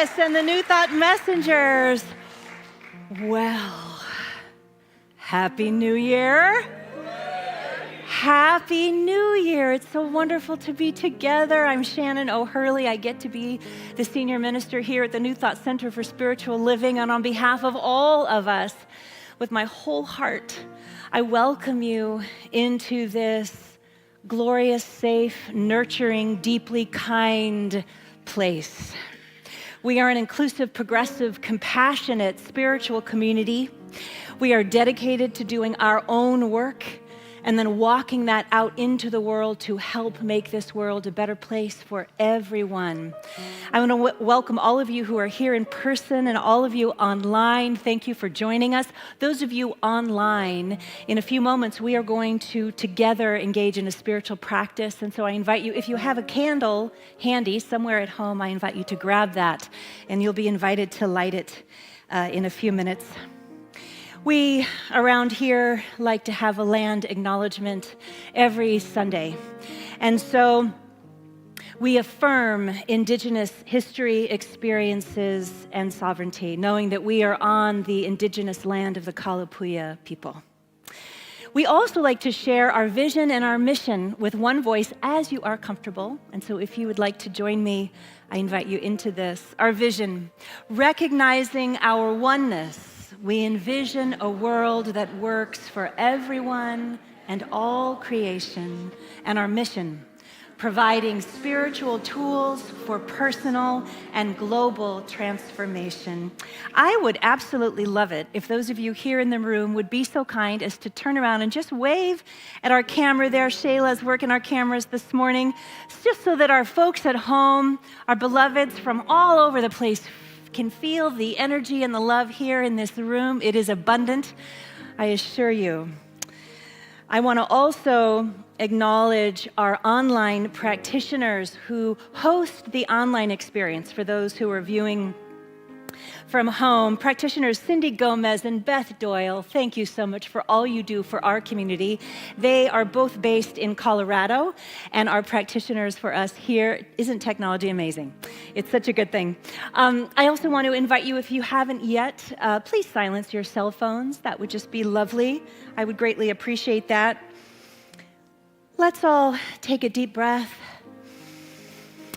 Yes, and the New Thought Messengers. Well, Happy New Year. Happy New Year. It's so wonderful to be together. I'm Shannon O'Hurley. I get to be the senior minister here at the New Thought Center for Spiritual Living. And on behalf of all of us, with my whole heart, I welcome you into this glorious, safe, nurturing, deeply kind place. We are an inclusive, progressive, compassionate, spiritual community. We are dedicated to doing our own work and then walking that out into the world to help make this world a better place for everyone. I want to welcome all of you who are here in person and all of you online. Thank you for joining us. Those of you online, in a few moments, we are going to together engage in a spiritual practice. And so I invite you, if you have a candle handy somewhere at home, I invite you to grab that, and you'll be invited to light it in a few minutes. We around here like to have a land acknowledgement every Sunday. And so we affirm Indigenous history, experiences, and sovereignty, knowing that we are on the indigenous land of the Kalapuya people. We also like to share our vision and our mission with one voice as you are comfortable. And so if you would like to join me, I invite you into this. Our vision, recognizing our oneness. We envision a world that works for everyone and all creation, and our mission, providing spiritual tools for personal and global transformation. I would absolutely love it if those of you here in the room would be so kind as to turn around and just wave at our camera there. Shayla's working our cameras this morning, just so that our folks at home, our beloveds from all over the place, can feel the energy and the love here in this room. It is abundant, I assure you. I want to also acknowledge our online practitioners who host the online experience for those who are viewing from home. Practitioners Cindy Gomez and Beth Doyle, thank you so much for all you do for our community. They are both based in Colorado and are practitioners for us here. Isn't technology amazing? It's such a good thing. I also want to invite you, if you haven't yet, please silence your cell phones. That would just be lovely. I would greatly appreciate that. Let's all take a deep breath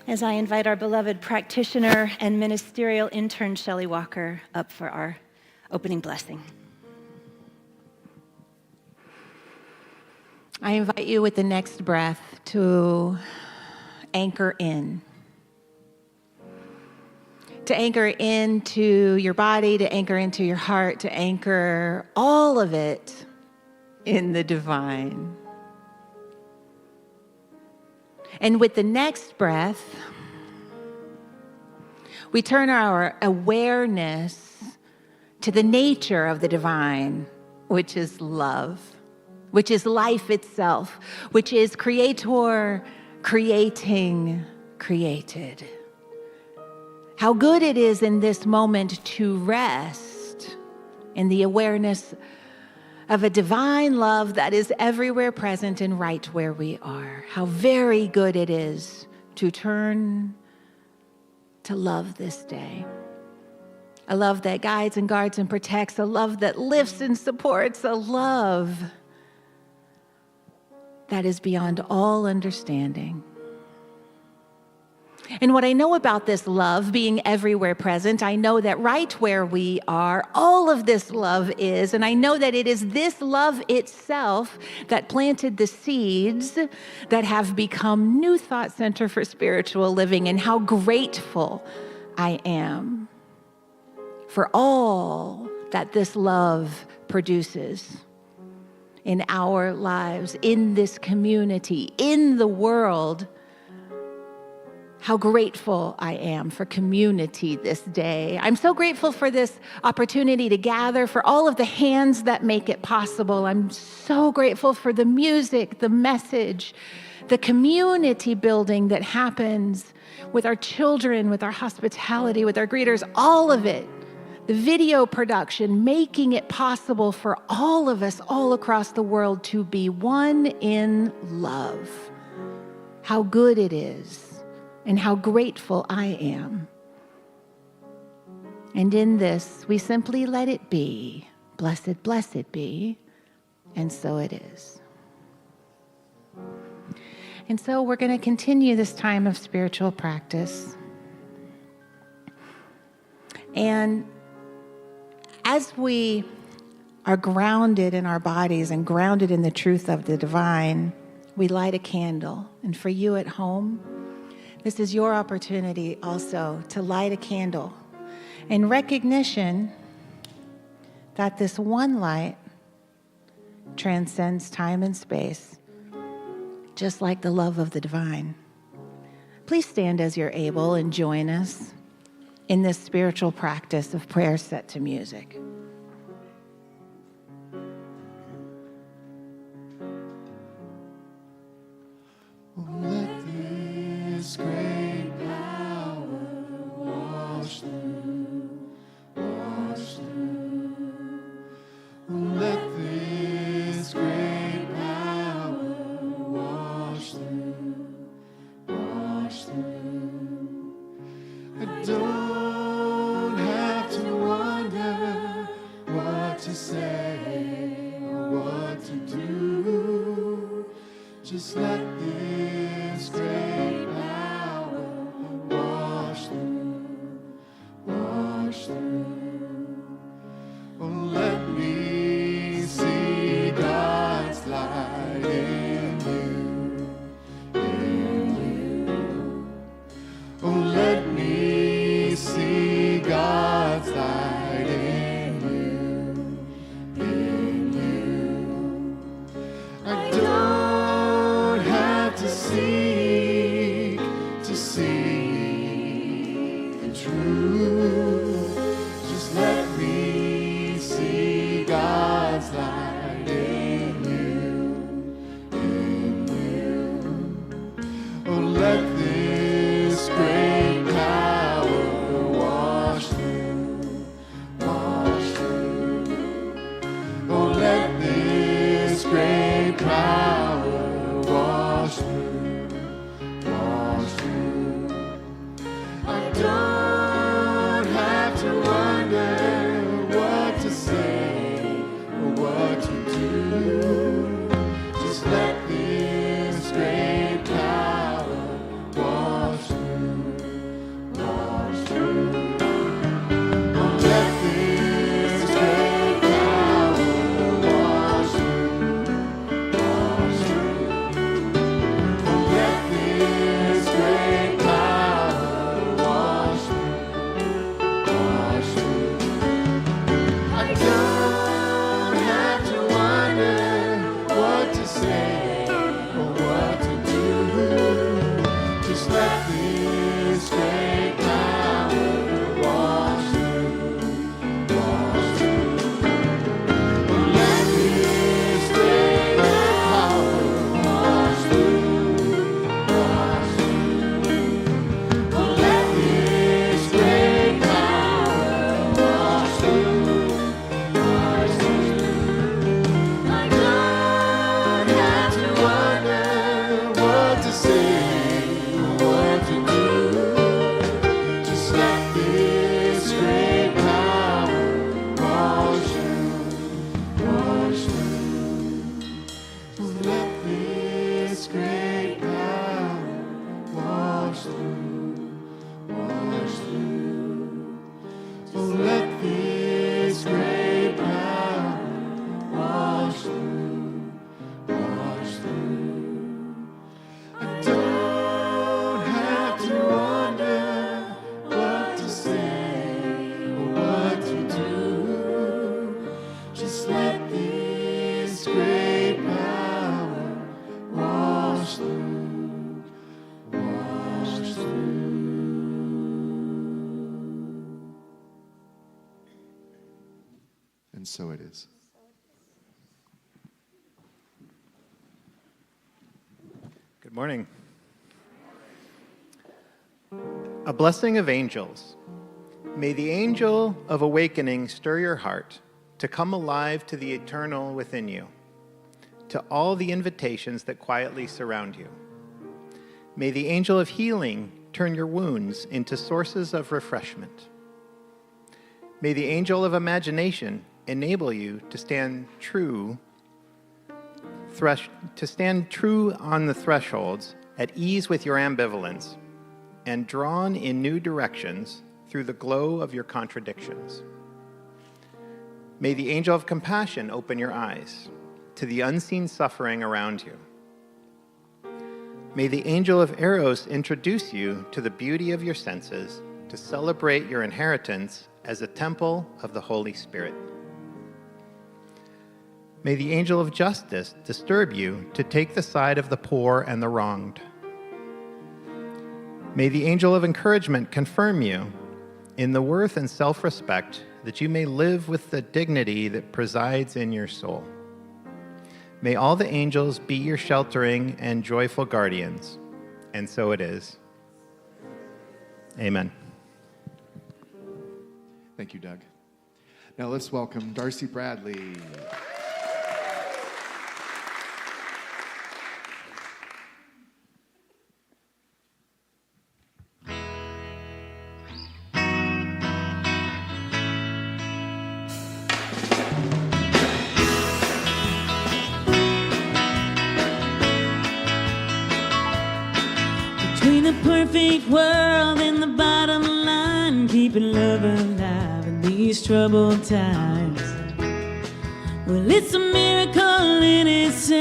as I invite our beloved practitioner and ministerial intern, Shelley Walker, up for our opening blessing. I invite you with the next breath to anchor in. To anchor into your body, to anchor into your heart, to anchor all of it in the divine. And with the next breath, we turn our awareness to the nature of the divine, which is love, which is life itself, which is creator, creating, created. How good it is in this moment to rest in the awareness of a divine love that is everywhere present and right where we are. How very good it is to turn to love this day. A love that guides and guards and protects, a love that lifts and supports, a love that is beyond all understanding. And what I know about this love being everywhere present, I know that right where we are, all of this love is, and I know that it is this love itself that planted the seeds that have become New Thought Center for Spiritual Living, and how grateful I am for all that this love produces in our lives, in this community, in the world. How grateful I am for community this day. I'm so grateful for this opportunity to gather, for all of the hands that make it possible. I'm so grateful for the music, the message, the community building that happens with our children, with our hospitality, with our greeters, all of it. The video production, making it possible for all of us all across the world to be one in love. How good it is. And how grateful I am And in this, we simply let it be. Blessed, blessed be. And so it is. And so we're going to continue this time of spiritual practice. And as we are grounded in our bodies and grounded in the truth of the divine, we light a candle. And for you at home, this is your opportunity also to light a candle in recognition that this one light transcends time and space, just like the love of the divine. Please stand as you're able and join us in this spiritual practice of prayer set to music. Let this great power wash through, wash through. Let this great power wash through, wash through. I don't have to wonder what to say or what to do. Just let this great power wash through, wash through. Oh, let me see God's light in you, in you. Oh, let me see God's light in you, in you. I don't have to seek to see the truth. Just let me see God's light in you, in you. Oh, let this great power wash through, wash through. Oh, let this great power wash through, wash through. I don't have to wonder what to say or what to do. Just let this great power wash through, wash through. Oh, let this great power wash through, wash through. Oh, let this great power wash through, wash through. I don't have to wonder what to say or what to do. Just let this great power wash through, wash through. Oh, let this great power wash through, wash through. Oh, let this great power wash through, wash through. I don't have to wonder what to say or what to do. Just let this great power wash through, wash through. Let this great power wash through, wash through. Oh, let this great power wash through, wash through. I don't have to wonder what to say or what to do. Just let this great power wash through, wash through. And so it is. Good morning. A blessing of angels. May the angel of awakening stir your heart to come alive to the eternal within you, to all the invitations that quietly surround you. May the angel of healing turn your wounds into sources of refreshment. May the angel of imagination enable you to stand true on the thresholds, at ease with your ambivalence, and drawn in new directions through the glow of your contradictions. May the angel of compassion open your eyes to the unseen suffering around you. May the angel of Eros introduce you to the beauty of your senses to celebrate your inheritance as a temple of the Holy Spirit. May the angel of justice disturb you to take the side of the poor and the wronged. May the angel of encouragement confirm you in the worth and self-respect that you may live with the dignity that presides in your soul. May all the angels be your sheltering and joyful guardians. And so it is. Amen. Thank you, Doug. Now let's welcome Darcy Bradley. Between the perfect world and the bottom line, keeping love alive in these troubled times. Well, it's a miracle in itself.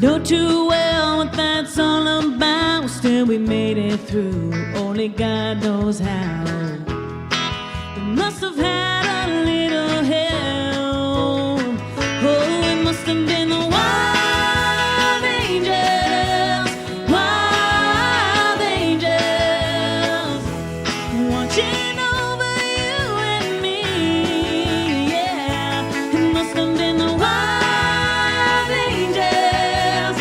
Know too well what that's all about. Still we made it through, only God knows how. We must have had a little help. Oh, it must have been the wild angels, watching over you and me. Yeah, it must have been the wild angels.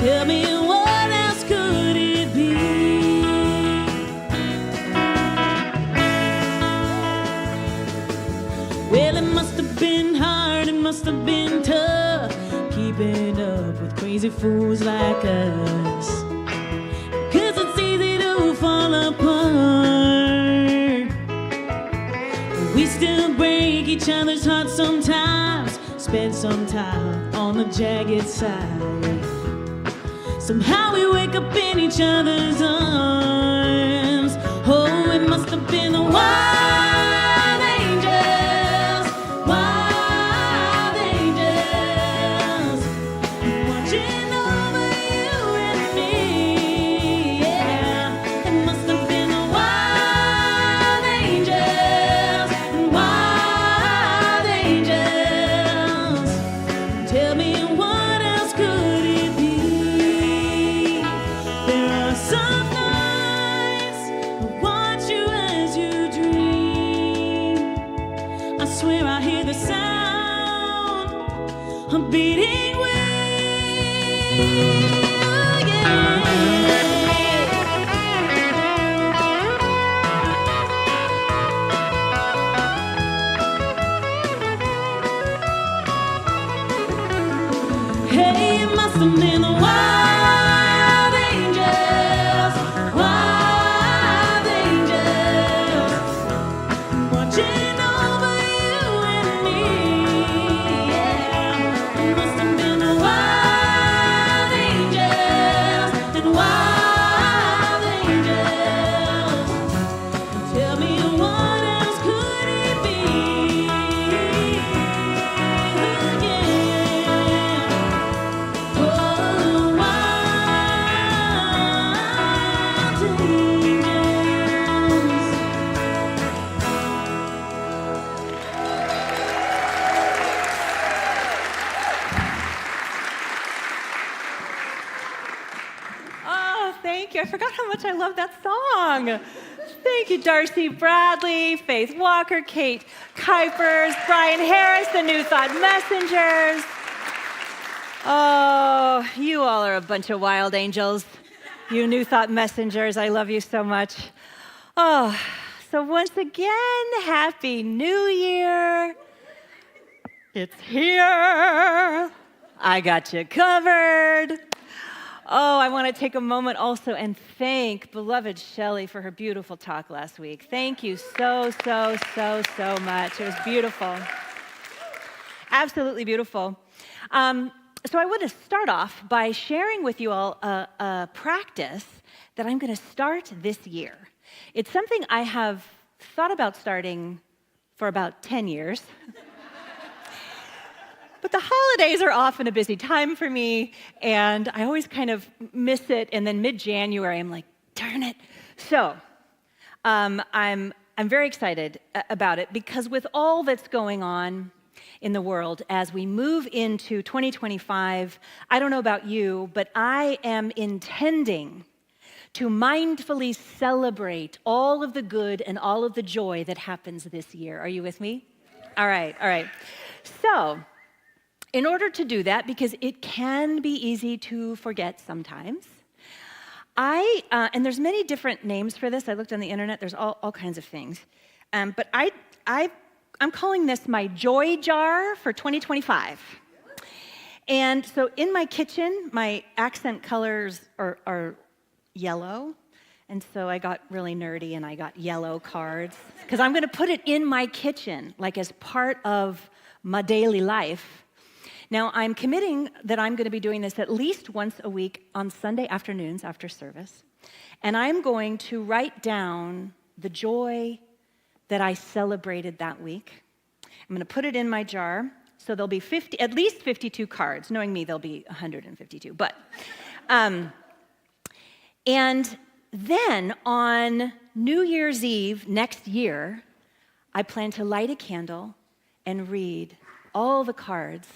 Tell me, what else could it be? Well, it must have been hard, it must have been tough, keeping up with crazy fools like us. 'Cause it's easy to fall apart. We still break each other's hearts sometimes, spend some time on the jagged side. Somehow we wake up in each other's arms. Oh, it must have been the wild angels, watching over you and me. Yeah, it must have been the wild angels. Tell me, what else could it be? There are some nights I watch you as you dream. I swear I hear the sound of beating wings. Hey, it must have been the wild angels, watching over you and me. Yeah, it must have been the wild angels. Tell me, what else could it be? Yeah. Oh, wild angels. Oh, thank you. I forgot how much I love that song. Thank you, Darcy Bradley, Faith Walker, Kate Kuipers, Brian Harris, the New Thought Messengers. Oh, you all are a bunch of wild angels. You New Thought Messengers, I love you so much. Oh, so once again, Happy New Year. It's here. I got you covered. Oh, I want to take a moment also and thank beloved Shelley for her beautiful talk last week. Thank you so much. It was beautiful. Absolutely beautiful. So I want to start off by sharing with you all a practice that I'm going to start this year. It's something I have thought about starting for about 10 years. But the holidays are often a busy time for me, and I always kind of miss it, and then mid-January, I'm like, darn it. So I'm very excited about it, because with all that's going on in the world as we move into 2025, I don't know about you, but I am intending to mindfully celebrate all of the good and all of the joy that happens this year. Are you with me? All right. So, in order to do that, because it can be easy to forget sometimes, and there's many different names for this. I looked on the internet. There's all kinds of things. But I'm calling this my joy jar for 2025. And so in my kitchen, my accent colors are yellow. And so I got really nerdy and I got yellow cards, because I'm going to put it in my kitchen, like as part of my daily life. Now, I'm committing that I'm going to be doing this at least once a week on Sunday afternoons after service. And I'm going to write down the joy that I celebrated that week. I'm going to put it in my jar. So there'll be at least 52 cards. Knowing me, there'll be 152. But, and then on New Year's Eve next year, I plan to light a candle and read all the cards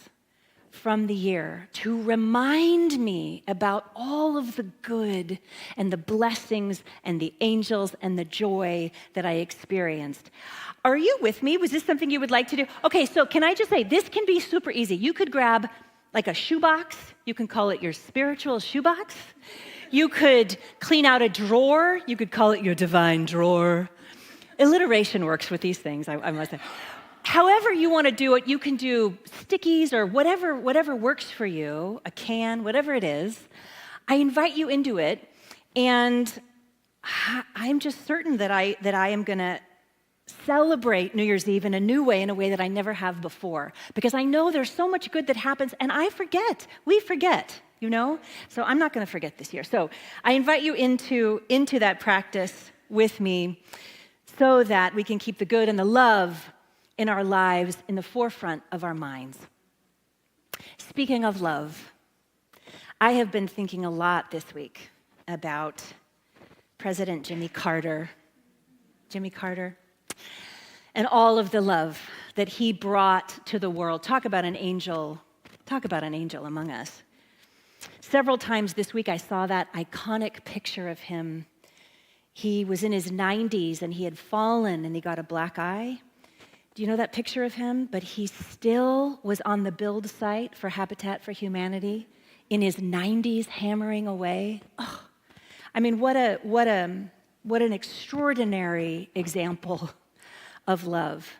from the year to remind me about all of the good and the blessings and the angels and the joy that I experienced. Are you with me? Was this something you would like to do? Okay, so can I just say, this can be super easy. You could grab like a shoebox. You can call it your spiritual shoebox. You could clean out a drawer. You could call it your divine drawer. Alliteration works with these things, I must say. However you want to do it, you can do stickies or whatever works for you, a can, whatever it is. I invite you into it, and I'm just certain that I am going to celebrate New Year's Eve in a new way, in a way that I never have before, because I know there's so much good that happens, and we forget, you know? So I'm not going to forget this year. So I invite you into that practice with me so that we can keep the good and the love in our lives in the forefront of our minds. Speaking of love, I have been thinking a lot this week about President Jimmy Carter, and all of the love that he brought to the world. Talk about an angel among us. Several times this week I saw that iconic picture of him. He was in his 90s and he had fallen and he got a black eye. Do you know that picture of him? But he still was on the build site for Habitat for Humanity in his 90s, hammering away. Oh, I mean, what an extraordinary example of love,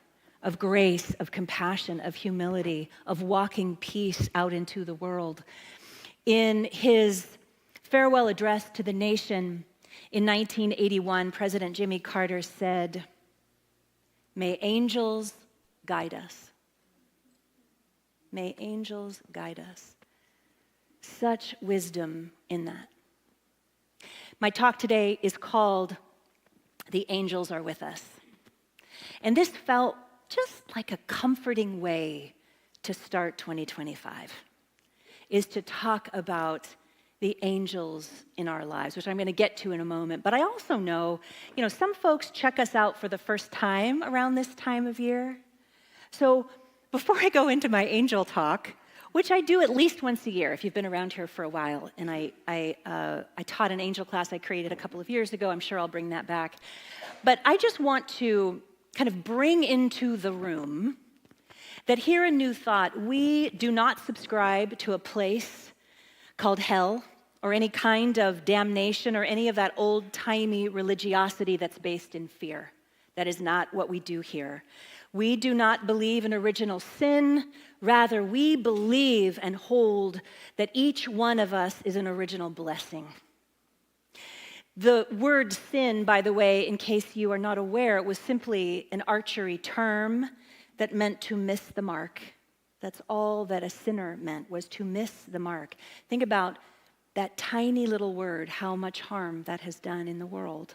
of grace, of compassion, of humility, of walking peace out into the world. In his farewell address to the nation in 1981, President Jimmy Carter said, "May angels guide us. May angels guide us." Such wisdom in that. My talk today is called "The Angels Are With Us." And this felt just like a comforting way to start 2025, is to talk about the angels in our lives, which I'm going to get to in a moment. But I also know, some folks check us out for the first time around this time of year. So before I go into my angel talk, which I do at least once a year if you've been around here for a while, and I taught an angel class I created a couple of years ago. I'm sure I'll bring that back. But I just want to kind of bring into the room that here in New Thought, we do not subscribe to a place called hell, or any kind of damnation, or any of that old-timey religiosity that's based in fear. That is not what we do here. We do not believe in original sin. Rather, we believe and hold that each one of us is an original blessing. The word sin, by the way, in case you are not aware, it was simply an archery term that meant to miss the mark. That's all that a sinner meant, was to miss the mark. Think about that tiny little word, how much harm that has done in the world.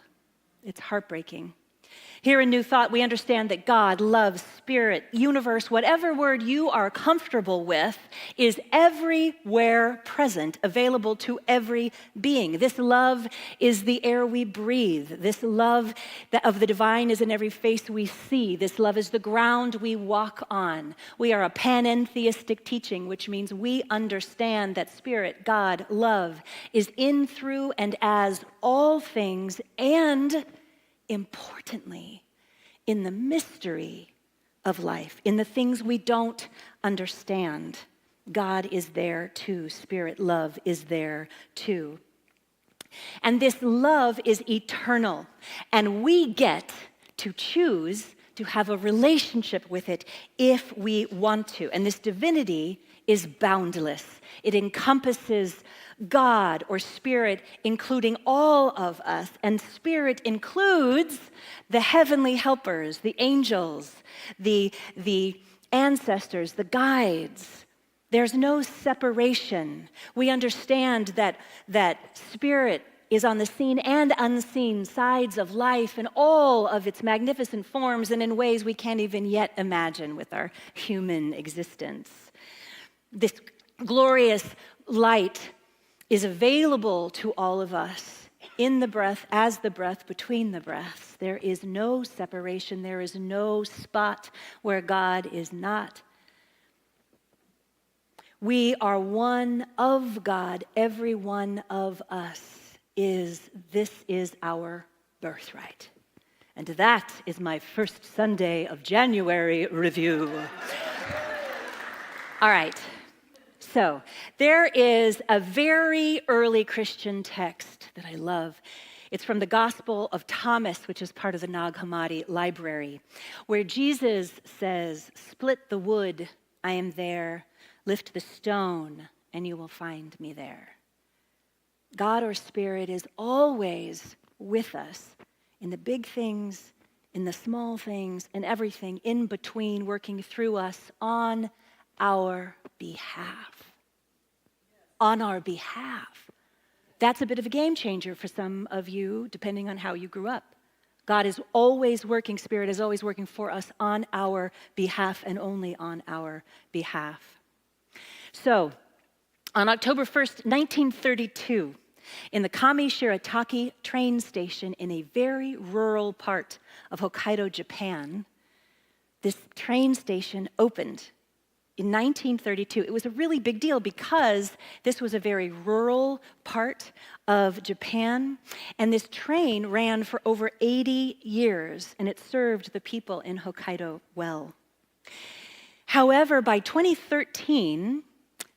It's heartbreaking. Here in New Thought, we understand that God, love, spirit, universe, whatever word you are comfortable with, is everywhere present, available to every being. This love is the air we breathe. This love of the divine is in every face we see. This love is the ground we walk on. We are a panentheistic teaching, which means we understand that spirit, God, love, is in, through, and as all things, and importantly, in the mystery of life, in the things we don't understand, God is there too. Spirit, love is there too. And this love is eternal, and we get to choose to have a relationship with it if we want to. And this divinity is boundless. It encompasses God or spirit, including all of us. And spirit includes the heavenly helpers, the angels, the ancestors, the guides. There's no separation. We understand that spirit is on the seen and unseen sides of life in all of its magnificent forms and in ways we can't even yet imagine with our human existence. This glorious light is available to all of us in the breath, as the breath, between the breaths. There is no separation. There is no spot where God is not. We are one of God. Every one of us this is our birthright. And that is my first Sunday of January review. All right. So, there is a very early Christian text that I love. It's from the Gospel of Thomas, which is part of the Nag Hammadi library, where Jesus says, "Split the wood, I am there. Lift the stone, and you will find me there." God or Spirit is always with us in the big things, in the small things, and everything in between, working through us on our behalf. On our behalf. That's a bit of a game changer for some of you, depending on how you grew up. God is always working, Spirit is always working for us on our behalf and only on our behalf. So, on October 1st, 1932, in the Kami Shirataki train station in a very rural part of Hokkaido, Japan, this train station opened. In 1932, it was a really big deal because this was a very rural part of Japan, and this train ran for over 80 years, and it served the people in Hokkaido well. However, by 2013,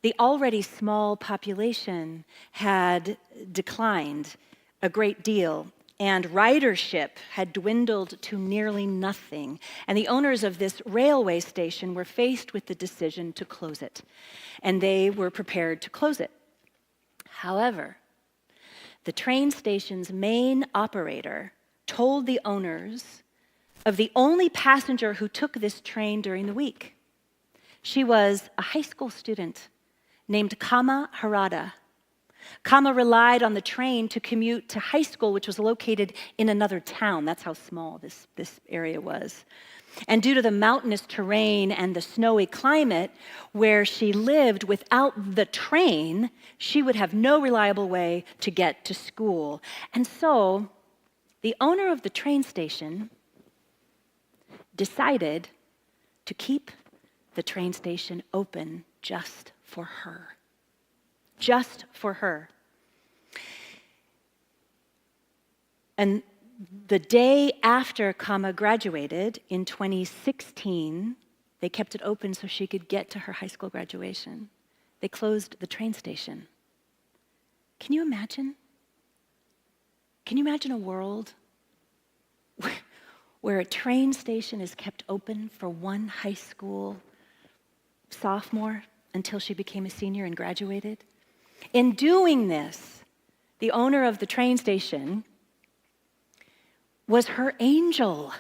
the already small population had declined a great deal, and ridership had dwindled to nearly nothing. And the owners of this railway station were faced with the decision to close it, and they were prepared to close it. However, the train station's main operator told the owners of the only passenger who took this train during the week. She was a high school student named Kama Harada. Kama relied on the train to commute to high school, which was located in another town. That's how small this area was. And due to the mountainous terrain and the snowy climate where she lived, without the train, she would have no reliable way to get to school. And so the owner of the train station decided to keep the train station open just for her. Just for her. And the day after Kama graduated in 2016, they kept it open so she could get to her high school graduation. They closed the train station. Can you imagine? Can you imagine a world where a train station is kept open for one high school sophomore until she became a senior and graduated. In doing this, the owner of the train station was her angel,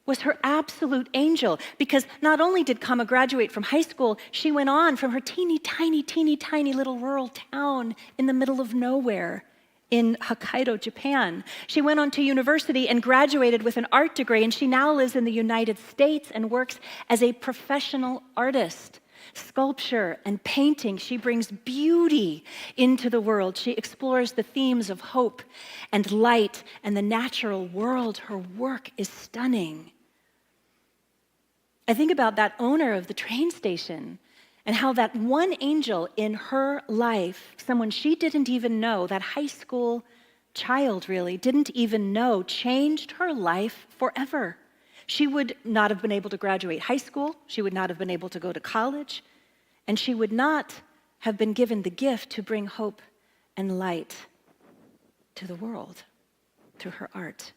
was her absolute angel, because not only did Kama graduate from high school, she went on from her teeny tiny little rural town in the middle of nowhere in Hokkaido, Japan. She went on to university and graduated with an art degree, and she now lives in the United States and works as a professional artist. Sculpture and painting, she brings beauty into the world. She explores the themes of hope and light and the natural world. Her work is stunning. I think about that owner of the train station and how that one angel in her life, someone she didn't even know, that high school child really didn't even know, changed her life forever. She would not have been able to graduate high school. She would not have been able to go to college. And she would not have been given the gift to bring hope and light to the world through her art.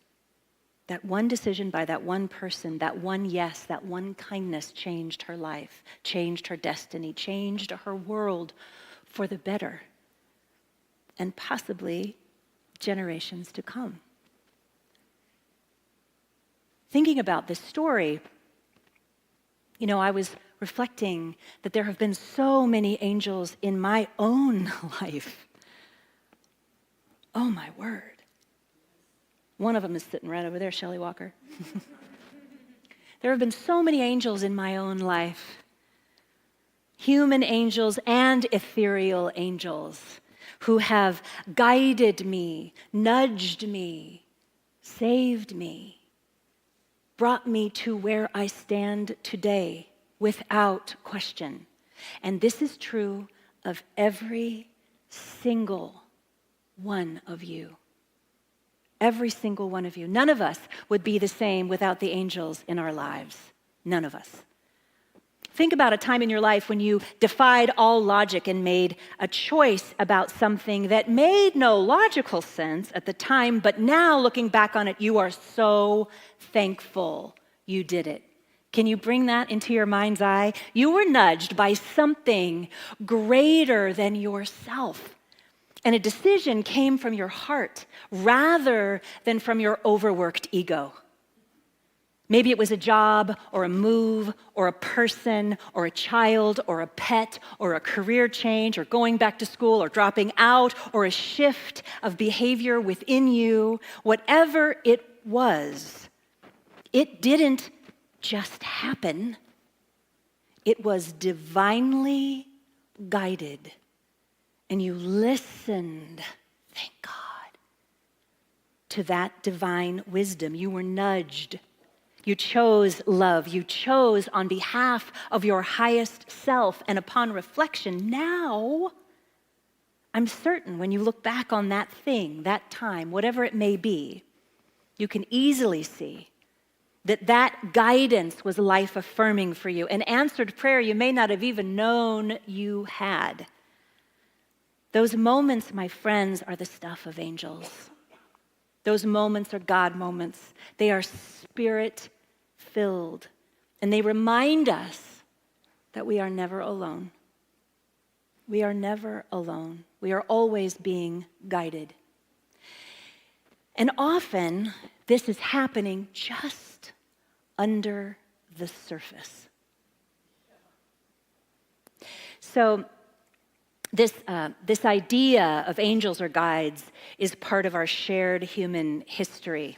That one decision by that one person, that one yes, that one kindness changed her life, changed her destiny, changed her world for the better, and possibly generations to come. Thinking about this story, I was reflecting that there have been so many angels in my own life. Oh my word. One of them is sitting right over there, Shelley Walker. There have been so many angels in my own life. Human angels and ethereal angels who have guided me, nudged me, saved me, brought me to where I stand today without question. And this is true of every single one of you. Every single one of you. None of us would be the same without the angels in our lives. None of us. Think about a time in your life when you defied all logic and made a choice about something that made no logical sense at the time, but now looking back on it, you are so thankful you did it. Can you bring that into your mind's eye? You were nudged by something greater than yourself. And a decision came from your heart rather than from your overworked ego. Maybe it was a job or a move or a person or a child or a pet or a career change or going back to school or dropping out or a shift of behavior within you. Whatever it was, it didn't just happen. It was divinely guided. And you listened, thank God, to that divine wisdom. You were nudged. You chose love. You chose on behalf of your highest self. And upon reflection, now, I'm certain when you look back on that thing, that time, whatever it may be, you can easily see that that guidance was life-affirming for you. An answered prayer you may not have even known you had. Those moments, my friends, are the stuff of angels. Those moments are God moments. They are spirit-filled, and they remind us that we are never alone. We are never alone. We are always being guided. And often, this is happening just under the surface. So, This idea of angels or guides is part of our shared human history.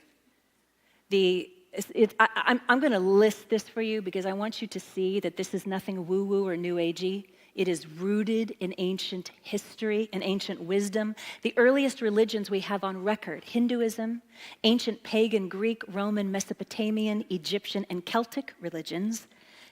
I'm going to list this for you because I want you to see that this is nothing woo-woo or new agey. It is rooted in ancient history and ancient wisdom. The earliest religions we have on record, Hinduism, ancient pagan Greek, Roman, Mesopotamian, Egyptian, and Celtic religions,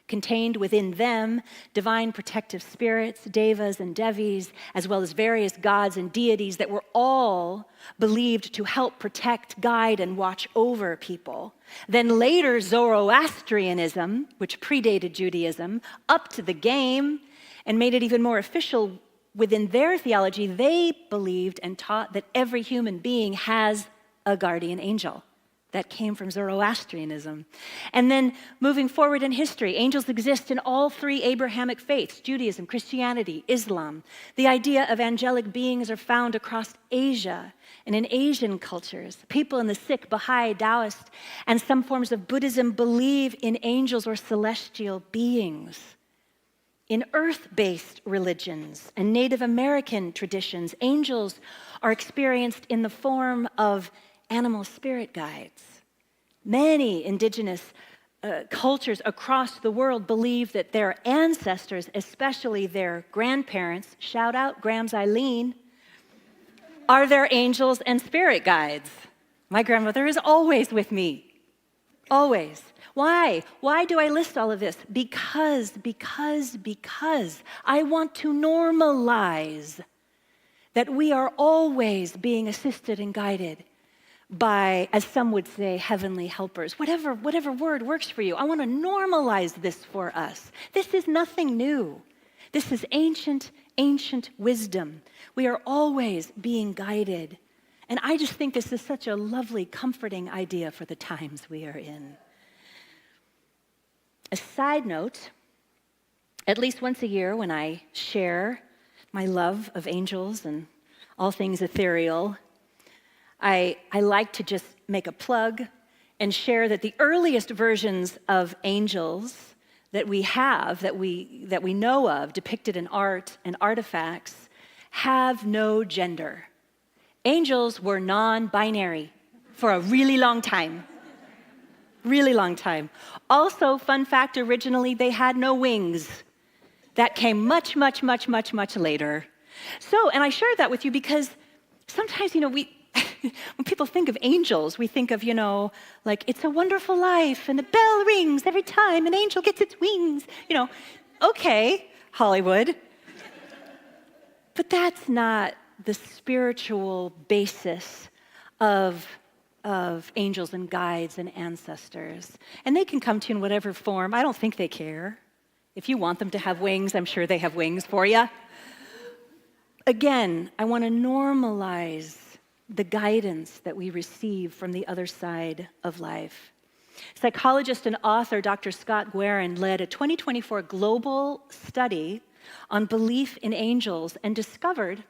contained within them divine protective spirits, devas and devis, as well as various gods and deities that were all believed to help protect, guide, and watch over people. Then later, Zoroastrianism, which predated Judaism, upped the game and made it even more official within their theology. They believed and taught that every human being has a guardian angel. that came from Zoroastrianism. And then moving forward in history, angels exist in all three Abrahamic faiths, Judaism, Christianity, Islam. The idea of angelic beings are found across Asia and in Asian cultures. People in the Sikh, Baha'i, Taoist, and some forms of Buddhism believe in angels or celestial beings. In earth-based religions and Native American traditions, angels are experienced in the form of animal spirit guides. Many indigenous cultures across the world believe that their ancestors, especially their grandparents, shout out Grams Eileen, are their angels and spirit guides. My grandmother is always with me, always. Why? Why do I list all of this? Because I want to normalize that we are always being assisted and guided by, as some would say, heavenly helpers. Whatever word works for you. I want to normalize this for us. This is nothing new. This is ancient wisdom. We are always being guided. And I just think this is such a lovely, comforting idea for the times we are in. A side note, at least once a year when I share my love of angels and all things ethereal, I like to just make a plug and share that the earliest versions of angels that we have, that we know of, depicted in art and artifacts, have no gender. Angels were non-binary for a really long time. Really long time. Also, fun fact, originally they had no wings. That came much later. So, and I share that with you because sometimes, when people think of angels, we think of, like It's a Wonderful Life and the bell rings every time an angel gets its wings. Okay, Hollywood. But that's not the spiritual basis of angels and guides and ancestors. And they can come to you in whatever form. I don't think they care. If you want them to have wings, I'm sure they have wings for you. Again, I want to normalize the guidance that we receive from the other side of life. Psychologist and author Dr. Scott Guerin led a 2024 global study on belief in angels and discovered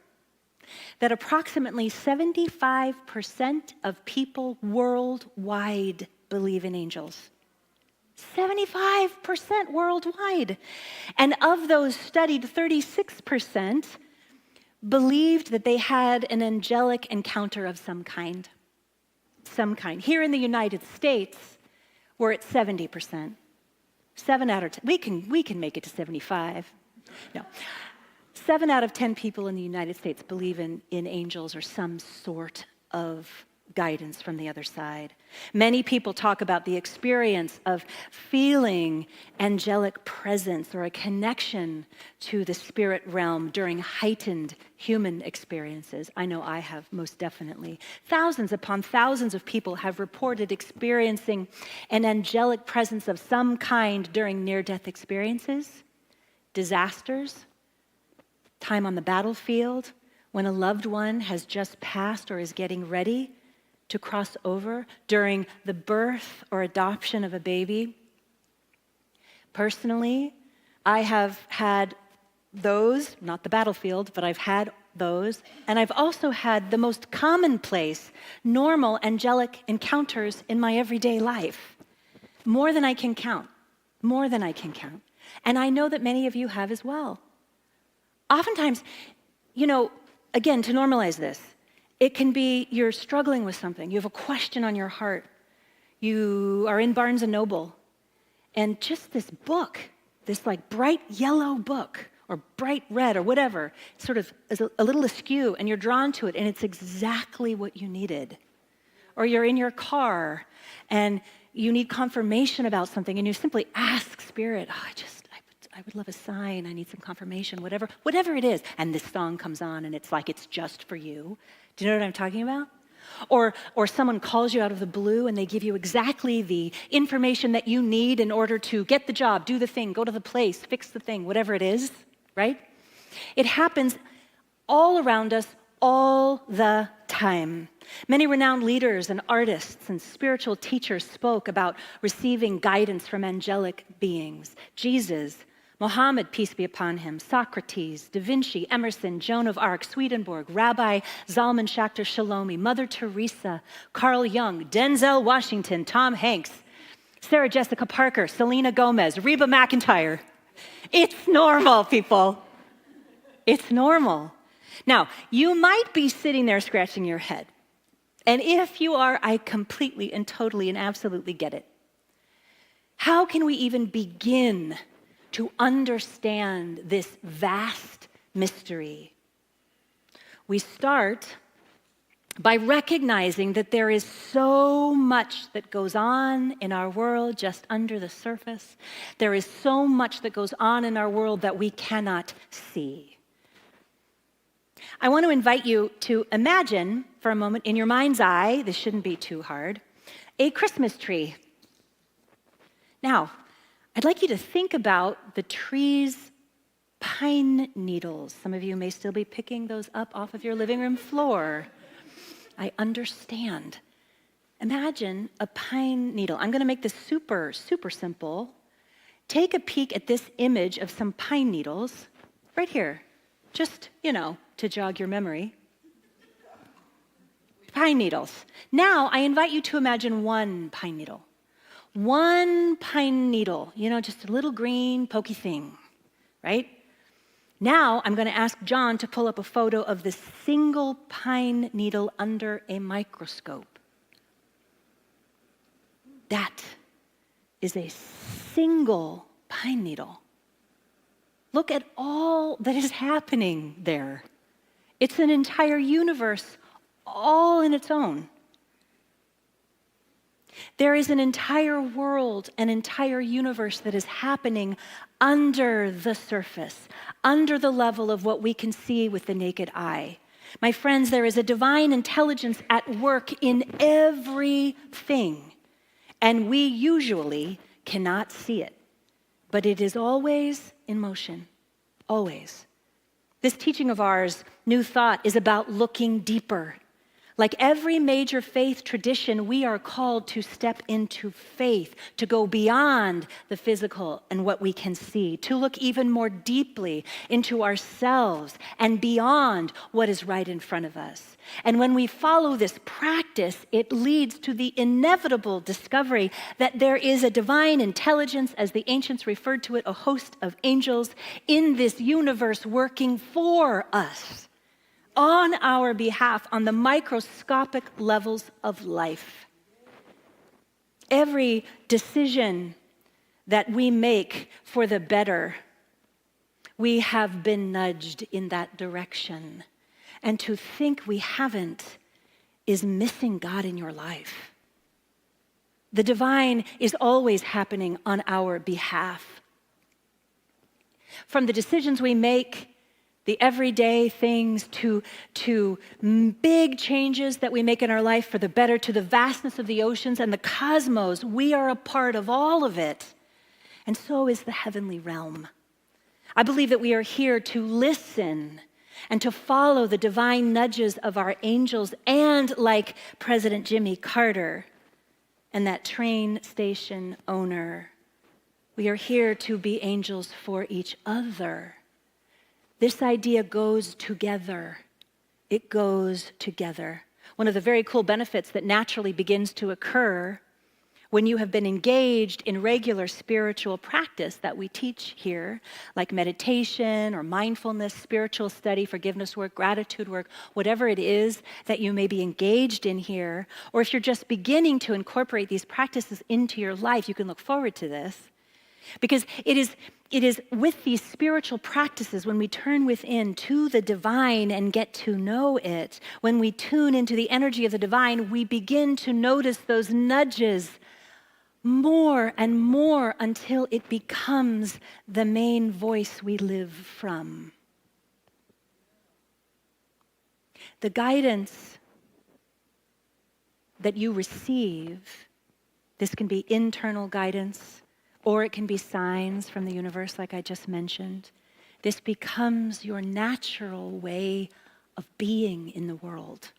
that approximately 75% of people worldwide believe in angels. 75% worldwide. And of those studied, 36% believed that they had an angelic encounter of some kind. Some kind. Here in the United States, we're at 70%. 7 out of 10. We can make it to 75. No. 7 out of 10 people in the United States believe in angels or some sort of guidance from the other side. Many people talk about the experience of feeling angelic presence or a connection to the spirit realm during heightened human experiences. I know I have, most definitely. Thousands upon thousands of people have reported experiencing an angelic presence of some kind during near-death experiences, disasters, time on the battlefield, when a loved one has just passed or is getting ready to cross over, during the birth or adoption of a baby. Personally, I have had those, not the battlefield, but I've had those, and I've also had the most commonplace, normal, angelic encounters in my everyday life. More than I can count. More than I can count. And I know that many of you have as well. Oftentimes, again, to normalize this, it can be you're struggling with something. You have a question on your heart. You are in Barnes & Noble, and just this book, this like bright yellow book, or bright red, or whatever, sort of is a little askew, and you're drawn to it, and it's exactly what you needed. Or you're in your car, and you need confirmation about something, and you simply ask Spirit, I would love a sign, I need some confirmation, whatever it is. And this song comes on, and it's like it's just for you. Do you know what I'm talking about? Or someone calls you out of the blue, and they give you exactly the information that you need in order to get the job, do the thing, go to the place, fix the thing, whatever it is, right? It happens all around us all the time. time. Many renowned leaders and artists and spiritual teachers spoke about receiving guidance from angelic beings. Jesus, Muhammad, peace be upon him, Socrates, Da Vinci, Emerson, Joan of Arc, Swedenborg, Rabbi Zalman Schachter Shalomi, Mother Teresa, Carl Jung, Denzel Washington, Tom Hanks, Sarah Jessica Parker, Selena Gomez, Reba McEntire. It's normal, people. It's normal. Now, you might be sitting there scratching your head. And if you are, I completely and totally and absolutely get it. How can we even begin to understand this vast mystery? We start by recognizing that there is so much that goes on in our world just under the surface. There is so much that goes on in our world that we cannot see. I want to invite you to imagine for a moment in your mind's eye, this shouldn't be too hard, a Christmas tree. Now, I'd like you to think about the tree's pine needles. Some of you may still be picking those up off of your living room floor. I understand. Imagine a pine needle. I'm going to make this super, super simple. Take a peek at this image of some pine needles right here. Just, to jog your memory. Pine needles. Now, I invite you to imagine one pine needle. One pine needle, just a little green pokey thing, right? Now, I'm going to ask John to pull up a photo of this single pine needle under a microscope. That is a single pine needle. Look at all that is happening there. It's an entire universe all in its own. There is an entire world, an entire universe that is happening under the surface, under the level of what we can see with the naked eye. My friends, there is a divine intelligence at work in everything, and we usually cannot see it, but it is always in motion, always. This teaching of ours, New Thought, is about looking deeper. Like every major faith tradition, we are called to step into faith, to go beyond the physical and what we can see, to look even more deeply into ourselves and beyond what is right in front of us. And when we follow this practice, it leads to the inevitable discovery that there is a divine intelligence, as the ancients referred to it, a host of angels in this universe working for us, on our behalf, on the microscopic levels of life. Every decision that we make for the better, we have been nudged in that direction. And to think we haven't is missing God in your life. The divine is always happening on our behalf. From the decisions we make, the everyday things, to big changes that we make in our life for the better, to the vastness of the oceans and the cosmos, we are a part of all of it. And so is the heavenly realm. I believe that we are here to listen and to follow the divine nudges of our angels, and like President Jimmy Carter and that train station owner, we are here to be angels for each other. This idea goes together. It goes together. One of the very cool benefits that naturally begins to occur when you have been engaged in regular spiritual practice that we teach here, like meditation or mindfulness, spiritual study, forgiveness work, gratitude work, whatever it is that you may be engaged in here, or if you're just beginning to incorporate these practices into your life, you can look forward to this. Because it is with these spiritual practices, when we turn within to the divine and get to know it, when we tune into the energy of the divine, we begin to notice those nudges more and more until it becomes the main voice we live from. The guidance that you receive, this can be internal guidance, or it can be signs from the universe, like I just mentioned. This becomes your natural way of being in the world.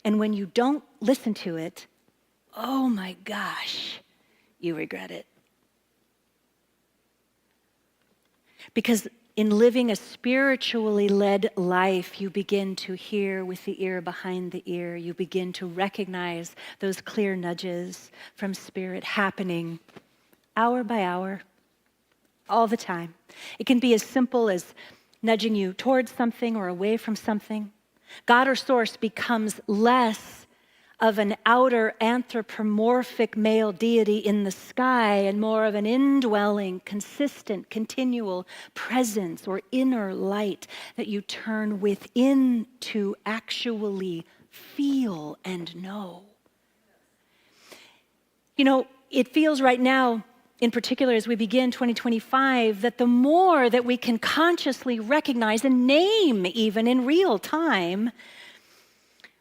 And when you don't listen to it, oh my gosh, you regret it. Because in living a spiritually led life, you begin to hear with the ear behind the ear. You begin to recognize those clear nudges from Spirit happening hour by hour, all the time. It can be as simple as nudging you towards something or away from something. God or Source becomes less of an outer anthropomorphic male deity in the sky and more of an indwelling, consistent, continual presence or inner light that you turn within to actually feel and know. You know, it feels right now, in particular as we begin 2025, that the more that we can consciously recognize and name even in real time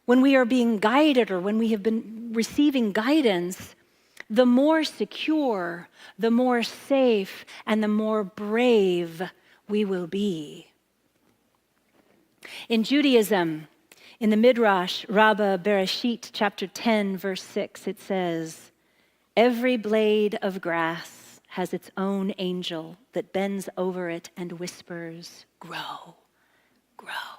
when we are being guided or when we have been receiving guidance, the more secure, the more safe, and the more brave we will be. In Judaism, in the Midrash, Rabbah Bereshit, chapter 10, verse 6, it says, "Every blade of grass has its own angel that bends over it and whispers, 'Grow, grow.'"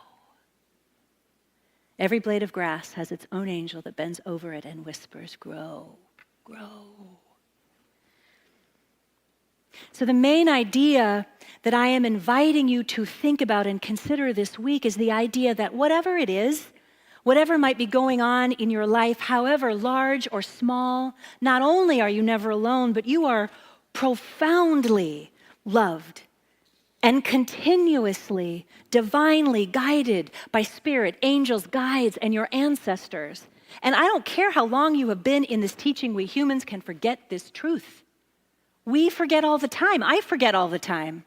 Every blade of grass has its own angel that bends over it and whispers, "Grow, grow." So the main idea that I am inviting you to think about and consider this week is the idea that whatever it is, whatever might be going on in your life, however large or small, not only are you never alone, but you are profoundly loved and continuously, divinely guided by Spirit, angels, guides, and your ancestors. And I don't care how long you have been in this teaching, we humans can forget this truth. We forget all the time. I forget all the time.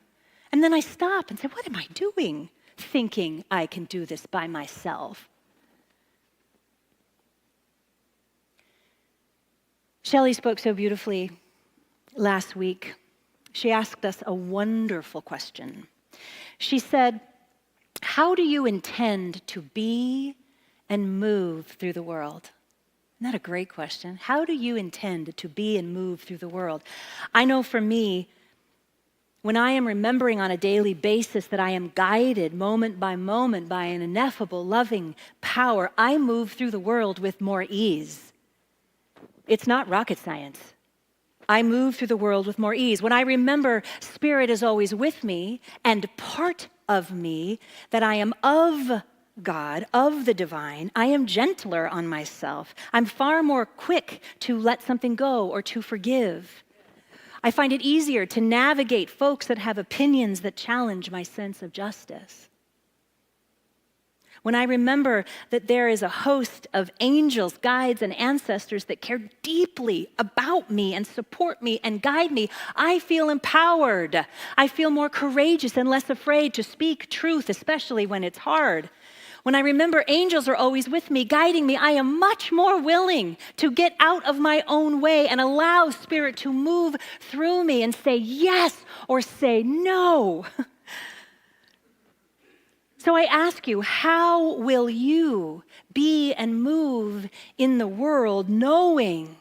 And then I stop and say, what am I doing thinking I can do this by myself? Shelley spoke so beautifully last week. She asked us a wonderful question. She said, how do you intend to be and move through the world? Isn't that a great question? How do you intend to be and move through the world? I know for me, when I am remembering on a daily basis that I am guided moment by moment by an ineffable, loving power, I move through the world with more ease. It's not rocket science. I move through the world with more ease. When I remember Spirit is always with me and part of me, that I am of God, of the divine, I am gentler on myself. I'm far more quick to let something go or to forgive. I find it easier to navigate folks that have opinions that challenge my sense of justice. When I remember that there is a host of angels, guides, and ancestors that care deeply about me and support me and guide me, I feel empowered. I feel more courageous and less afraid to speak truth, especially when it's hard. When I remember angels are always with me, guiding me, I am much more willing to get out of my own way and allow Spirit to move through me and say yes or say no. So I ask you, how will you be and move in the world knowing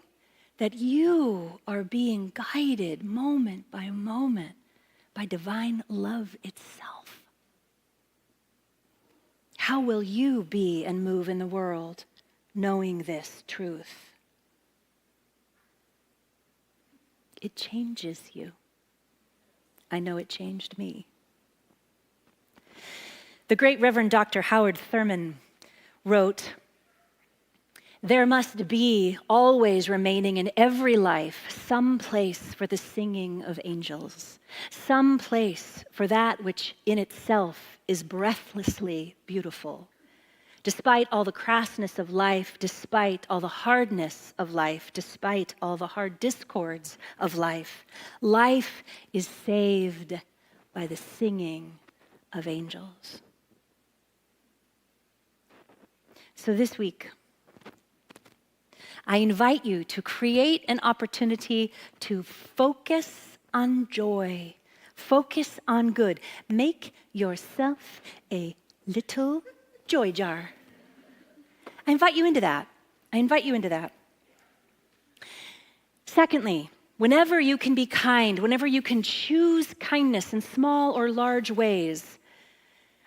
that you are being guided moment by moment by divine love itself? How will you be and move in the world knowing this truth? It changes you. I know it changed me. The great Reverend Dr. Howard Thurman wrote, "There must be always remaining in every life some place for the singing of angels, some place for that which in itself is breathlessly beautiful. Despite all the crassness of life, despite all the hardness of life, despite all the hard discords of life, life is saved by the singing of angels." So this week, I invite you to create an opportunity to focus on joy, focus on good. Make yourself a little joy jar. I invite you into that. I invite you into that. Secondly, whenever you can be kind, whenever you can choose kindness in small or large ways,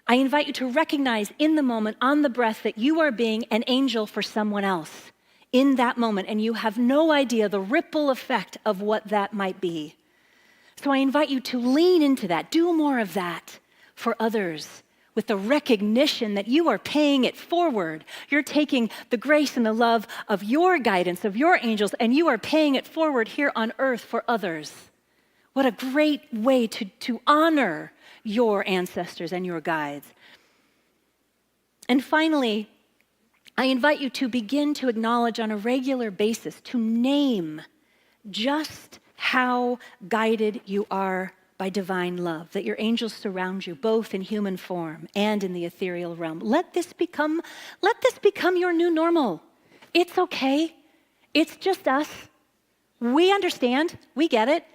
I invite you to recognize in the moment, on the breath, that you are being an angel for someone else in that moment, and you have no idea the ripple effect of what that might be. So I invite you to lean into that, do more of that for others, with the recognition that you are paying it forward. You're taking the grace and the love of your guidance, of your angels, and you are paying it forward here on earth for others. What a great way to honor your ancestors and your guides. And finally, I invite you to begin to acknowledge on a regular basis, to name just how guided you are by divine love, that your angels surround you both in human form and in the ethereal realm. Let this become your new normal. It's okay. It's just us. We understand. We get it.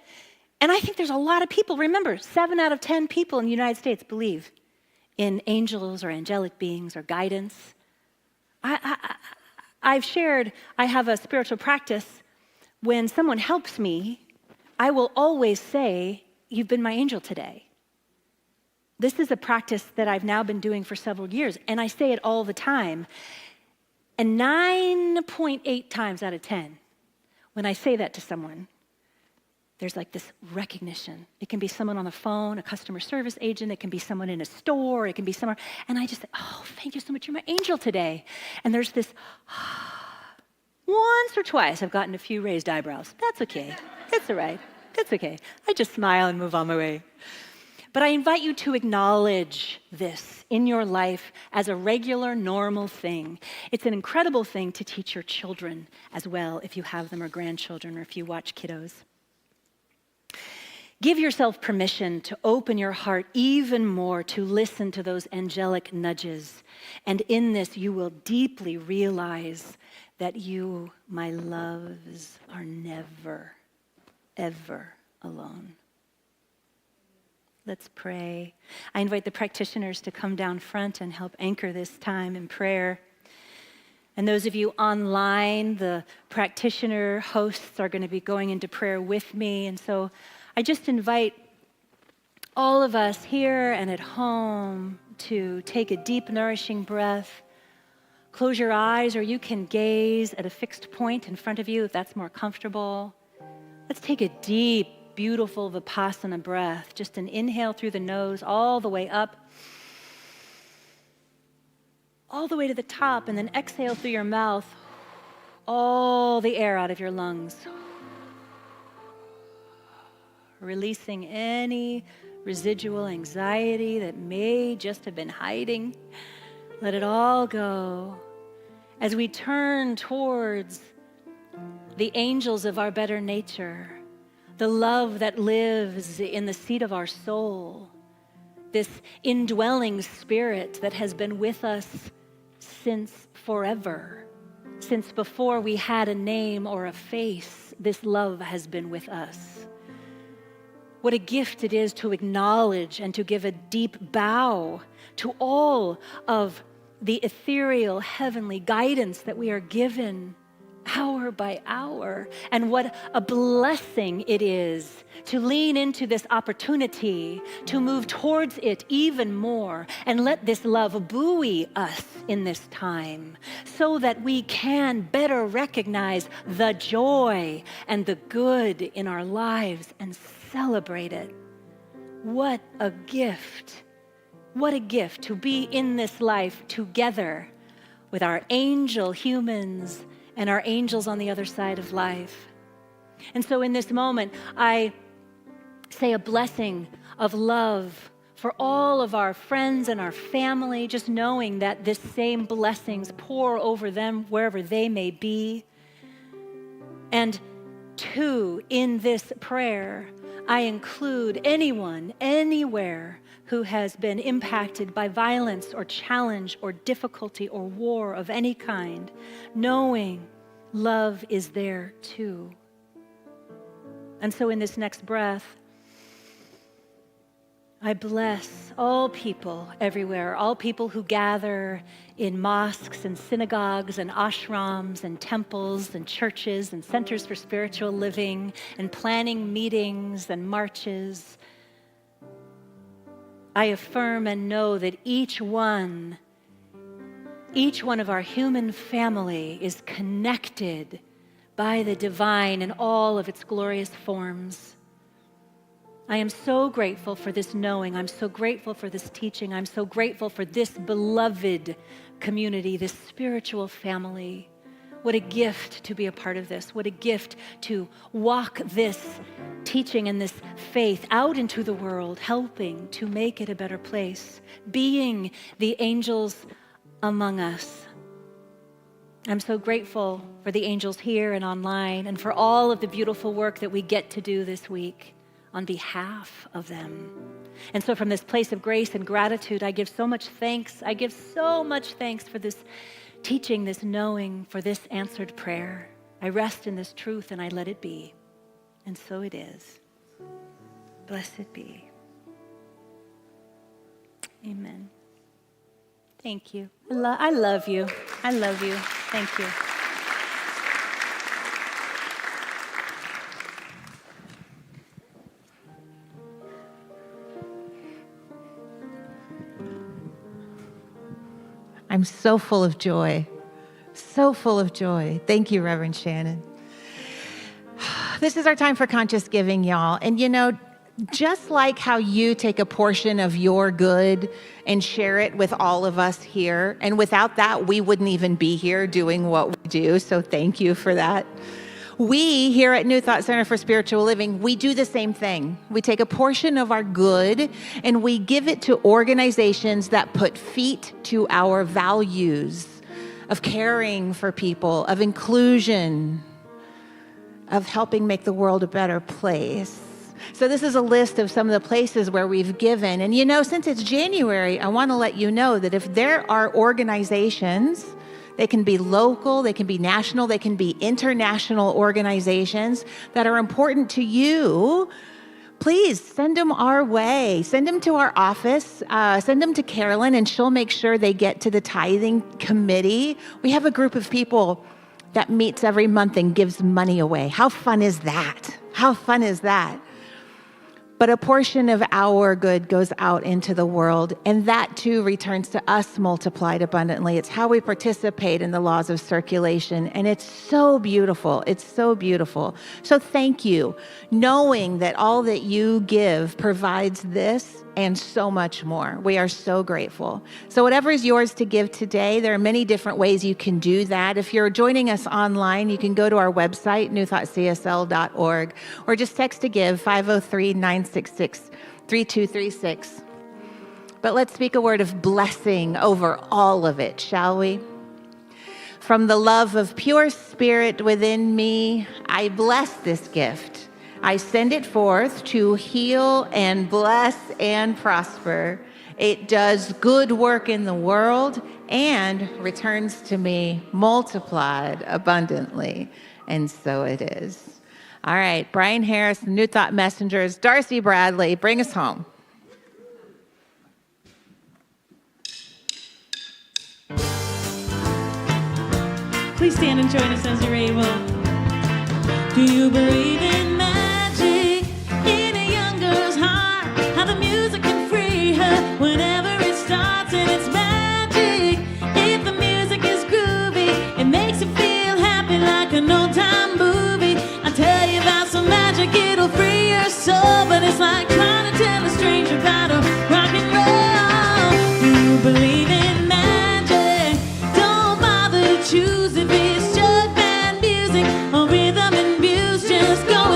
And I think there's a lot of people, remember, 7 out of 10 people in the United States believe in angels or angelic beings or guidance. I've shared, I have a spiritual practice. When someone helps me, I will always say, "You've been my angel today." This is a practice that I've now been doing for several years, and I say it all the time. And 9.8 times out of 10, when I say that to someone, there's like this recognition. It can be someone on the phone, a customer service agent. It can be someone in a store. It can be somewhere. And I just say, "Oh, thank you so much. You're my angel today." And there's this, once or twice I've gotten a few raised eyebrows. That's okay. That's all right. That's okay. I just smile and move on my way. But I invite you to acknowledge this in your life as a regular, normal thing. It's an incredible thing to teach your children as well, if you have them, or grandchildren, or if you watch kiddos. Give yourself permission to open your heart even more to listen to those angelic nudges. And in this, you will deeply realize that you, my loves, are never, ever alone. Let's pray. I invite the practitioners to come down front and help anchor this time in prayer. And those of you online, the practitioner hosts are going to be going into prayer with me. And so I just invite all of us here and at home to take a deep, nourishing breath. Close your eyes, or you can gaze at a fixed point in front of you if that's more comfortable. Let's take a deep, beautiful Vipassana breath. Just an inhale through the nose all the way up, all the way to the top, and then exhale through your mouth all the air out of your lungs. Releasing any residual anxiety that may just have been hiding. Let it all go. As we turn towards the angels of our better nature, the love that lives in the seat of our soul, this indwelling spirit that has been with us since forever, since before we had a name or a face, this love has been with us. What a gift it is to acknowledge and to give a deep bow to all of the ethereal, heavenly guidance that we are given hour by hour. And what a blessing it is to lean into this opportunity, to move towards it even more, and let this love buoy us in this time so that we can better recognize the joy and the good in our lives and celebrate it. What a gift. What a gift to be in this life together with our angel humans and our angels on the other side of life. And so in this moment, I say a blessing of love for all of our friends and our family, just knowing that this same blessings pour over them wherever they may be. And two, in this prayer, I include anyone, anywhere, who has been impacted by violence or challenge or difficulty or war of any kind, knowing love is there too. And so in this next breath, I bless all people everywhere, all people who gather in mosques and synagogues and ashrams and temples and churches and centers for spiritual living and planning meetings and marches. I affirm and know that each one of our human family is connected by the divine in all of its glorious forms. I am so grateful for this knowing. I'm so grateful for this teaching. I'm so grateful for this beloved community, this spiritual family. What a gift to be a part of this. What a gift to walk this teaching and this faith out into the world, helping to make it a better place, being the angels among us. I'm so grateful for the angels here and online and for all of the beautiful work that we get to do this week on behalf of them. And so from this place of grace and gratitude, I give so much thanks. I give so much thanks for this teaching, this knowing, for this answered prayer. I rest in this truth and I let it be. And so it is. Blessed be. Amen. Thank you. I love you. I love you. Thank you. I'm so full of joy. So full of joy. Thank you, Reverend Shannon. This is our time for conscious giving, y'all. And you know, just like how you take a portion of your good and share it with all of us here, and without that, we wouldn't even be here doing what we do. So thank you for that. We here at New Thought Center for Spiritual Living, we do the same thing. We take a portion of our good and we give it to organizations that put feet to our values of caring for people, of inclusion, of helping make the world a better place. So this is a list of some of the places where we've given. And you know, since it's January, I want to let you know that if there are organizations, they can be local, they can be national, they can be international organizations that are important to you, please send them our way. Send them to our office. Send them to Carolyn, and she'll make sure they get to the tithing committee. We have a group of people that meets every month and gives money away. How fun is that? How fun is that? But a portion of our good goes out into the world, and that too returns to us multiplied abundantly. It's how we participate in the laws of circulation, and it's so beautiful. It's so beautiful. So thank you, knowing that all that you give provides this and so much more. We are so grateful. So whatever is yours to give today, there are many different ways you can do that. If you're joining us online, you can go to our website, newthoughtcsl.org, or just text to give 503-966-3236. But let's speak a word of blessing over all of it, shall we? From the love of pure spirit within me, I bless this gift. I send it forth to heal and bless and prosper. It does good work in the world and returns to me multiplied abundantly. And so it is. All right, Brian Harris, the New Thought Messengers, Darcy Bradley, bring us home. Please stand and join us as you're able. Do you believe in magic in a young girl's heart? How the music can free her whenever it starts, and it's magic. If the music is groovy, it makes you feel happy like an old-time movie. I tell you about some magic, it'll free your soul, but it's like trying to tell a stranger about a rock and roll. Do you believe in magic? Don't bother to choose if it's jug band music or rhythm and blues. Just go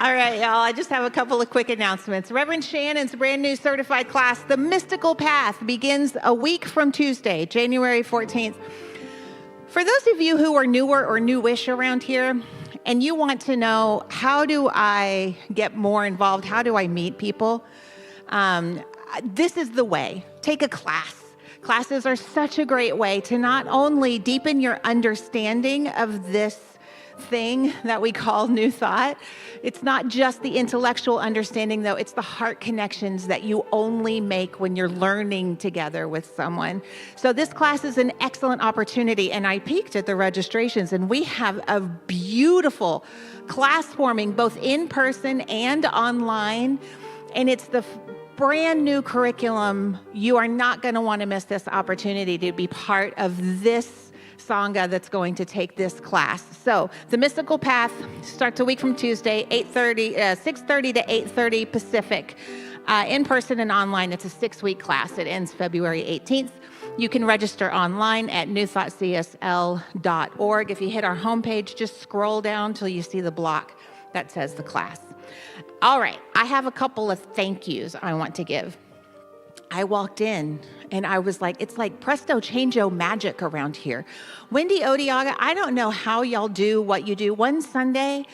All right, y'all, I just have a couple of quick announcements. Reverend Shannon's brand new certified class, The Mystical Path, begins a week from Tuesday, January 14th. For those of you who are newer or newish around here, and you want to know, how do I get more involved? How do I meet people? This is the way. Take a class. Classes are such a great way to not only deepen your understanding of this thing that we call New Thought. It's not just the intellectual understanding, though. It's the heart connections that you only make when you're learning together with someone. So this class is an excellent opportunity, and I peeked at the registrations, and we have a beautiful class forming both in person and online, and it's the brand new curriculum. You are not going to want to miss this opportunity to be part of this Sangha that's going to take this class. So the Mystical Path starts a week from Tuesday, 6:30 to 8:30 Pacific. In person and online, it's a 6-week class. It ends February 18th. You can register online at newthoughtcsl.org. If you hit our homepage, just scroll down till you see the block that says the class. All right, I have a couple of thank yous I want to give. I walked in and I was like, it's like presto changeo magic around here. Wendy Odiaga, I don't know how y'all do what you do. One Sunday,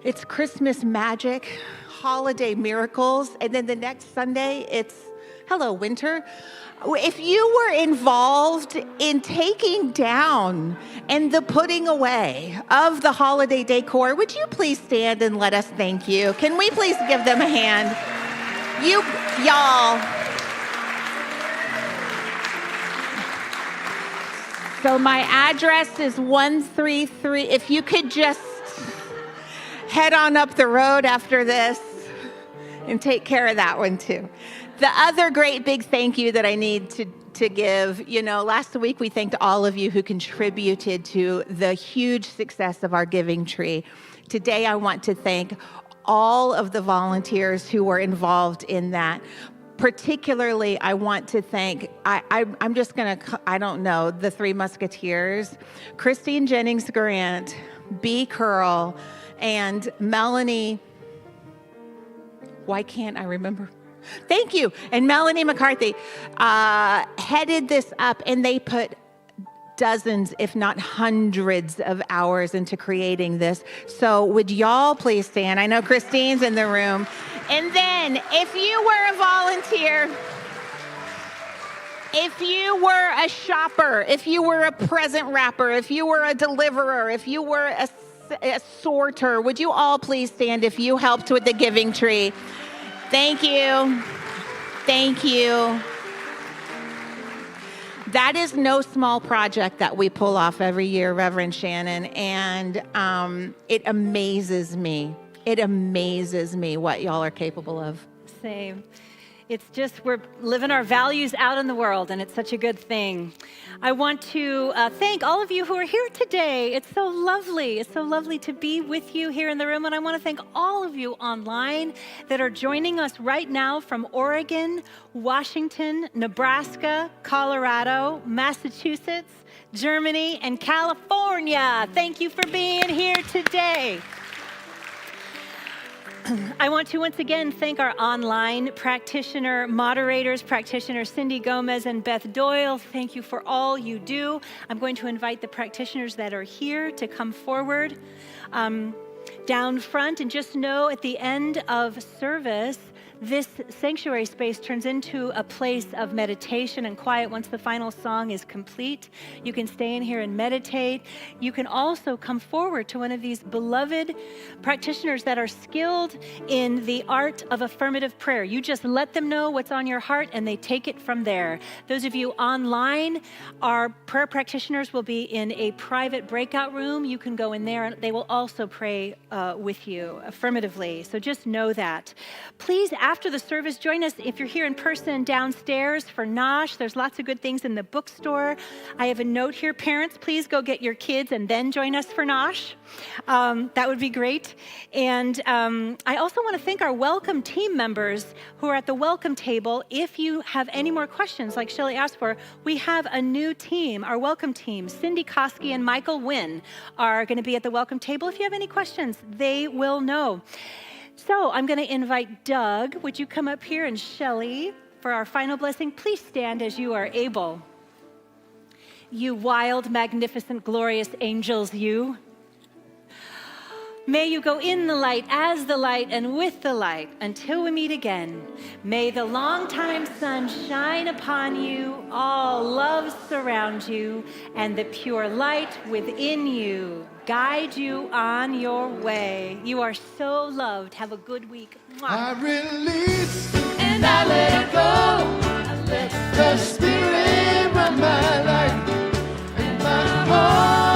it's Christmas magic, holiday miracles, and then the next Sunday, it's hello, winter. If you were involved in taking down and the putting away of the holiday decor, would you please stand and let us thank you? Can we please give them a hand? Y'all. So my address is 133. If you could just head on up the road after this and take care of that one too. The other great big thank you that I need to give, last week we thanked all of you who contributed to the huge success of our giving tree. Today I want to thank all of the volunteers who were involved in that. Particularly, I want to thank, I'm just going to, I don't know, the Three Musketeers, Christine Jennings-Grant, B. Curl, and Melanie, why can't I remember? Thank you. And Melanie McCarthy headed this up, and they put dozens, if not hundreds of hours into creating this. So would y'all please stand? I know Christine's in the room. And then if you were a volunteer, if you were a shopper, if you were a present wrapper, if you were a deliverer, if you were a sorter, would you all please stand if you helped with the giving tree? Thank you. Thank you. That is no small project that we pull off every year, Reverend Shannon, and it amazes me. It amazes me what y'all are capable of. Same. It's just, we're living our values out in the world, and it's such a good thing. I want to thank all of you who are here today. It's so lovely. It's so lovely to be with you here in the room, and I want to thank all of you online that are joining us right now from Oregon, Washington, Nebraska, Colorado, Massachusetts, Germany, and California. Thank you for being here today. I want to once again thank our online moderators, practitioners Cindy Gomez and Beth Doyle. Thank you for all you do. I'm going to invite the practitioners that are here to come forward down front, and just know at the end of service, this sanctuary space turns into a place of meditation and quiet once the final song is complete. You can stay in here and meditate. You can also come forward to one of these beloved practitioners that are skilled in the art of affirmative prayer. You just let them know what's on your heart and they take it from there. Those of you online, our prayer practitioners will be in a private breakout room. You can go in there and they will also pray with you affirmatively. So just know that. Please, after the service, join us if you're here in person downstairs for Nosh. There's lots of good things in the bookstore. I have a note here. Parents, please go get your kids and then join us for Nosh. That would be great. And I also want to thank our welcome team members who are at the welcome table. If you have any more questions, like Shelley asked for, we have a new team, our welcome team. Cindy Koski and Michael Wynn are going to be at the welcome table. If you have any questions, they will know. So I'm going to invite Doug. Would you come up here, and Shelley for our final blessing? Please stand as you are able. You wild, magnificent, glorious angels, you. May you go in the light, as the light, and with the light until we meet again. May the longtime sun shine upon you, all love surround you, and the pure light within you guide you on your way. You are so loved. Have a good week. Mwah. I release And I let go. the spirit of my life and my heart.